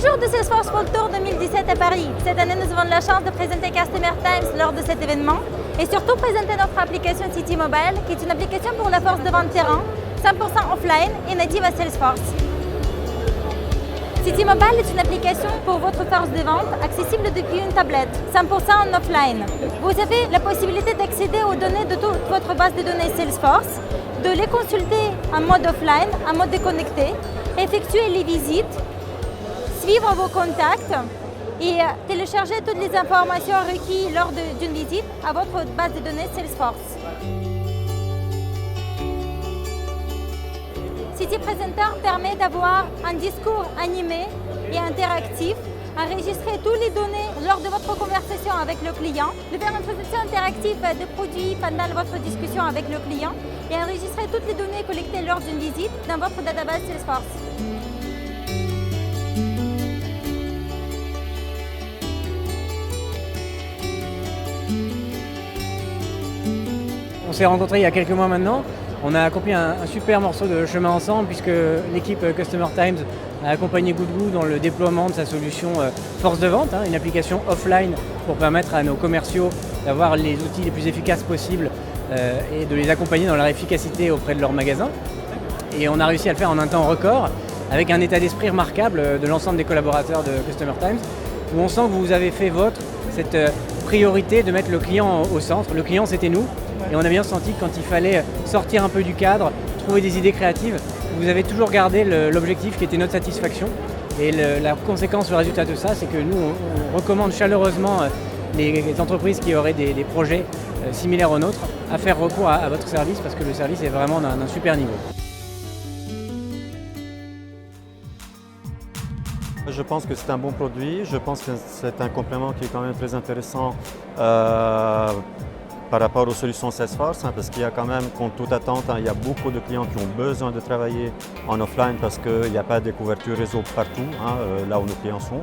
Bonjour de Salesforce World Tour 2017 à Paris. Cette année, nous avons la chance de présenter Customer Times lors de cet événement et surtout présenter notre application City Mobile, qui est une application pour la force de vente terrain, 100% offline et native à Salesforce. City Mobile est une application pour votre force de vente accessible depuis une tablette, 100% en offline. Vous avez la possibilité d'accéder aux données de toute votre base de données Salesforce, de les consulter en mode offline, en mode déconnecté, effectuer les visites, suivre vos contacts et télécharger toutes les informations requises lors d'une visite à votre base de données Salesforce. City Presenter permet d'avoir un discours animé et interactif, enregistrer toutes les données lors de votre conversation avec le client, de faire une présentation interactive de produits pendant votre discussion avec le client et enregistrer toutes les données collectées lors d'une visite dans votre database Salesforce. On s'est rencontrés il y a quelques mois maintenant. On a accompli un super morceau de chemin ensemble puisque l'équipe Customer Times a accompagné Goodgoo dans le déploiement de sa solution Force de Vente, une application offline pour permettre à nos commerciaux d'avoir les outils les plus efficaces possibles et de les accompagner dans leur efficacité auprès de leurs magasins. Et on a réussi à le faire en un temps record avec un état d'esprit remarquable de l'ensemble des collaborateurs de Customer Times où on sent que vous avez fait votre cette priorité de mettre le client au centre. Le client, c'était nous. Et on a bien senti que quand il fallait sortir un peu du cadre, trouver des idées créatives, vous avez toujours gardé l'objectif qui était notre satisfaction. Et la conséquence, le résultat de ça, c'est que nous, on recommande chaleureusement les entreprises qui auraient des projets similaires aux nôtres à faire recours à votre service parce que le service est vraiment d'un super niveau. Je pense que c'est un bon produit, je pense que c'est un complément qui est quand même très intéressant par rapport aux solutions Salesforce, parce qu'il y a quand même, contre toute attente, il y a beaucoup de clients qui ont besoin de travailler en offline parce qu'il n'y a pas de couverture réseau partout, là où nos clients sont.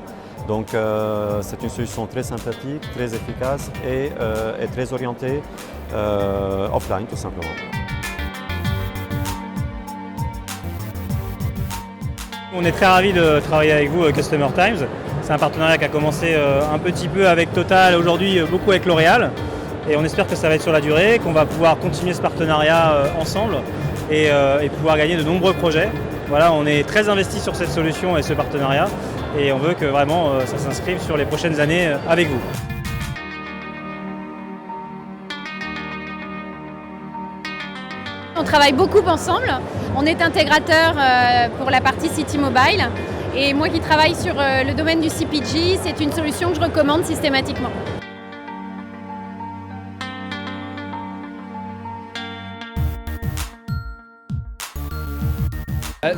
Donc c'est une solution très sympathique, très efficace et très orientée offline tout simplement. On est très ravis de travailler avec vous, Customer Times. C'est un partenariat qui a commencé un petit peu avec Total, aujourd'hui beaucoup avec L'Oréal. Et on espère que ça va être sur la durée, qu'on va pouvoir continuer ce partenariat ensemble et pouvoir gagner de nombreux projets. Voilà, on est très investis sur cette solution et ce partenariat et on veut que vraiment ça s'inscrive sur les prochaines années avec vous. On travaille beaucoup ensemble. On est intégrateur pour la partie City Mobile. Et moi qui travaille sur le domaine du CPG, c'est une solution que je recommande systématiquement.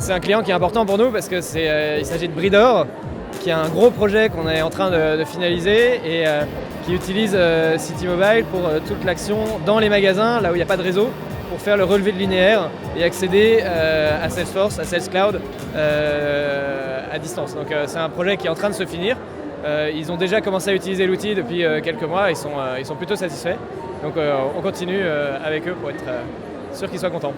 C'est un client qui est important pour nous parce que il s'agit de Bridor, qui a un gros projet qu'on est en train de finaliser et qui utilise City Mobile pour toute l'action dans les magasins, là où il n'y a pas de réseau, pour faire le relevé de linéaire et accéder à Salesforce, à Sales Cloud à distance. Donc c'est un projet qui est en train de se finir. Ils ont déjà commencé à utiliser l'outil depuis quelques mois, ils sont plutôt satisfaits. Donc on continue avec eux pour être sûr qu'ils soient contents.